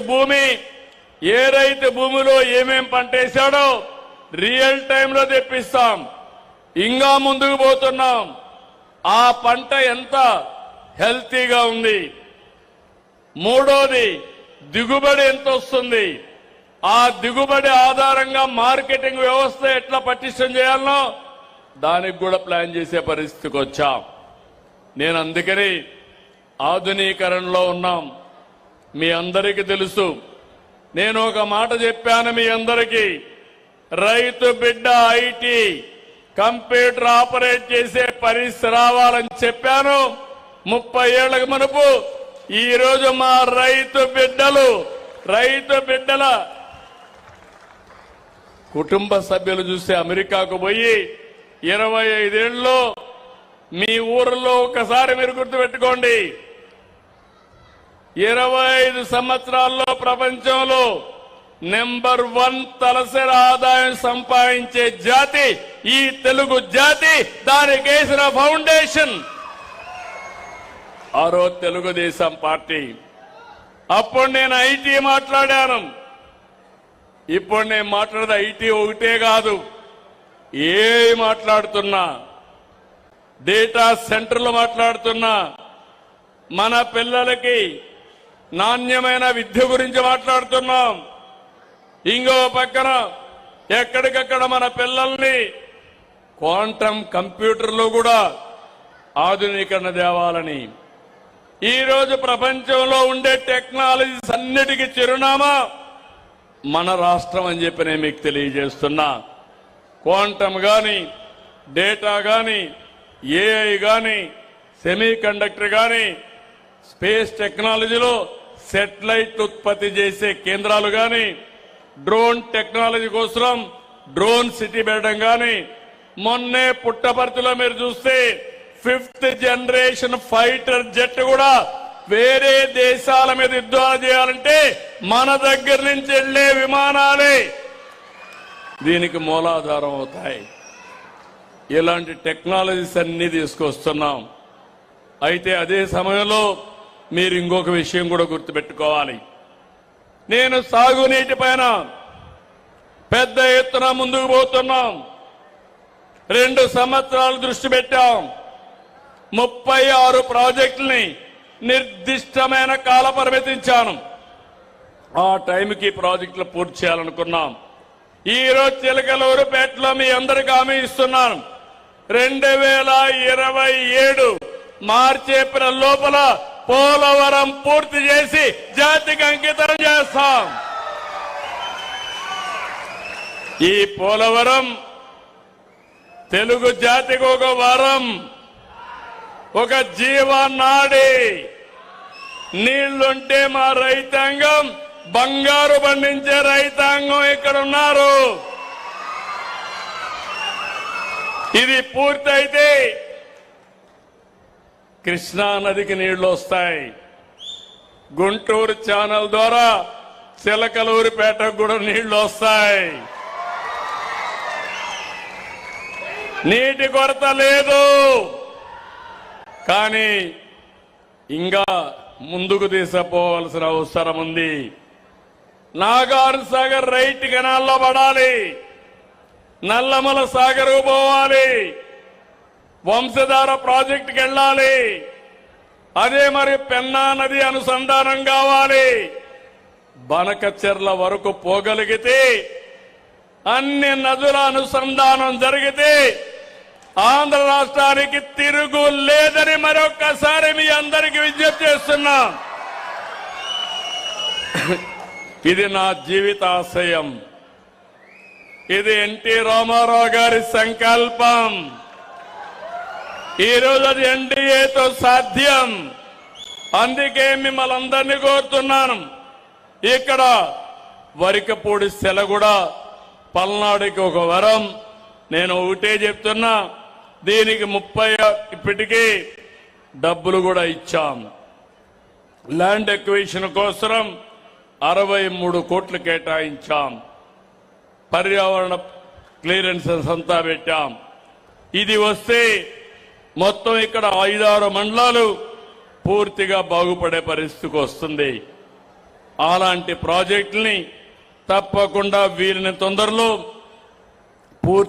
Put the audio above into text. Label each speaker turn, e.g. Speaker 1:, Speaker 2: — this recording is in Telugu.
Speaker 1: భూమి, ఏ రైతు భూమిలో ఏమేం పంట వేశాడో రియల్ టైంలో తెప్పిస్తాం. ఇంకా ముందుకు పోతున్నాం. ఆ పంట ఎంత హెల్తీగా ఉంది, మూడోది దిగుబడి ఎంత వస్తుంది, ఆ దిగుబడి ఆధారంగా మార్కెటింగ్ వ్యవస్థ ఎట్లా పటిష్టం చేయాలనో దానికి కూడా ప్లాన్ చేసే పరిస్థితికి వచ్చాం. నేను అందుకని ఆధునీకరణలో ఉన్నాం. మీ అందరికీ తెలుసు, నేను ఒక మాట చెప్పాను మీ అందరికీ, రైతు బిడ్డ ఐటీ కంప్యూటర్ ఆపరేట్ చేసే పరిస్థితి రావాలని చెప్పాను 30 ఏళ్లకు మునుపు. ఈ రోజు మా రైతు బిడ్డల కుటుంబ సభ్యులు చూస్తే అమెరికాకు పోయి 25 ఏళ్లలో మీ ఊర్లో ఒకసారి మీరు గుర్తుపెట్టుకోండి, 25 సంవత్సరాల్లో ప్రపంచంలో నెంబర్ 1 తలసరి ఆదాయం సంపాదించే జాతి ఈ తెలుగు జాతి. దానికి వేసిన ఫౌండేషన్ ఆ రోజు తెలుగుదేశం పార్టీ. అప్పుడు నేను ఐటీ మాట్లాడాను, ఇప్పుడు నేను మాట్లాడేది ఐటీ ఒకటే కాదు, ఏ మాట్లాడుతున్నా, డేటా సెంటర్లు మాట్లాడుతున్నా, మన పిల్లలకి నాణ్యమైన విద్య గురించి మాట్లాడుతున్నాం. ఇంకో పక్కన ఎక్కడికక్కడ మన పిల్లల్ని క్వాంటమ్ కంప్యూటర్లో కూడా ఆధునీకరణ తేవాలని. ఈరోజు ప్రపంచంలో ఉండే టెక్నాలజీస్ అన్నిటికీ చిరునామా మన రాష్ట్రం అని చెప్పి నేను మీకు తెలియజేస్తున్నా. క్వాంటమ్ గాని, డేటా గాని, ఏఐ గాని, సెమీ కండక్టర్ గాని, స్పేస్ టెక్నాలజీలో సెటిలైట్ ఉత్పత్తి చేసే కేంద్రాలు గాని, డ్రోన్ టెక్నాలజీ కోసం డ్రోన్ సిటీ పెట్టడం గాని, మొన్నే పుట్టపర్తిలో మీరు చూస్తే 5th జనరేషన్ ఫైటర్ జెట్ కూడా వేరే దేశాల మీద యుద్ధాలు చేయాలంటే మన దగ్గర నుంచి వెళ్లే విమానాలే దీనికి మూలాధారం అవుతాయి. ఇలాంటి టెక్నాలజీస్ అన్ని తీసుకొస్తున్నాం. అయితే అదే సమయంలో మీరు ఇంకొక విషయం కూడా గుర్తుపెట్టుకోవాలి. నేను సాగునీటి పైన పెద్ద ఎత్తున ముందుకు పోతున్నాం. 2 సంవత్సరాలు దృష్టి పెట్టాం. 36 ప్రాజెక్టుల్ని నిర్దిష్టమైన కాల పరిమితి ఇచ్చాను. ఆ టైంకి ప్రాజెక్టులు పూర్తి చేయాలనుకున్నాం. ఈ రోజు చిలకలూరుపేటలో మీ అందరికీ హామీ ఇస్తున్నాను, 2027 మార్చి ఏప్రిల్ లోపల పోలవరం పూర్తి చేసి జాతికి అంకితం చేస్తాం. ఈ పోలవరం తెలుగు జాతికి ఒక వరం, ఒక జీవనాడి. నీళ్లుంటే మా రైతాంగం బంగారు పండించే రైతాంగం ఇక్కడ ఉన్నారు. ఇది పూర్తయితే కృష్ణా నదికి నీళ్లు వస్తాయి. గుంటూరు ఛానల్ ద్వారా చిలకలూరిపేటకు కూడా నీళ్లు వస్తాయి. నీటి కొరత లేదు. కానీ ఇంకా ముందుకు తీసుకుపోవాల్సిన అవసరం ఉంది. నాగార్ సాగర్ రైట్ కెనాల్లో పడాలి, నల్లమల సాగర్ పోవాలి, వంశధార ప్రాజెక్టుకి వెళ్ళాలి. అదే మరి పెన్నా నది అనుసంధానం కావాలి. బనకచెర్ల వరకు పోగలిగితే, అన్ని నదుల అనుసంధానం జరిగితే ఆంధ్ర రాష్ట్రానికి తిరుగు లేదని మరొక్కసారి మీ అందరికీ విజ్ఞప్తి చేస్తున్నా. ఇది నా జీవితాశయం. ఇది ఎన్టీ రామారావు గారి సంకల్పం. ఈరోజు అది ఎన్డీఏతో సాధ్యం. అందుకే మిమ్మల్ని అందరినీ కోరుతున్నాను, ఇక్కడ వరికపూడి సెలగూడ పల్నాడుకి ఒక వరం. నేను ఒకటే చెప్తున్నా, దీనికి 30 ఇప్పటికీ డబ్బులు కూడా ఇచ్చాం. ల్యాండ్ ఎక్విజిషన్ కోసం 63 కోట్లు కేటాయించాం. పర్యావరణ క్లియరెన్సెస్ అంతా పెట్టాం. ఇది వస్తే మొత్తం ఇక్కడ 5-6 మండలాలు పూర్తిగా బాగుపడే పరిస్థితికి వస్తుంది. అలాంటి ప్రాజెక్టుల్ని తప్పకుండా వీరిని తొందరలో పూర్తి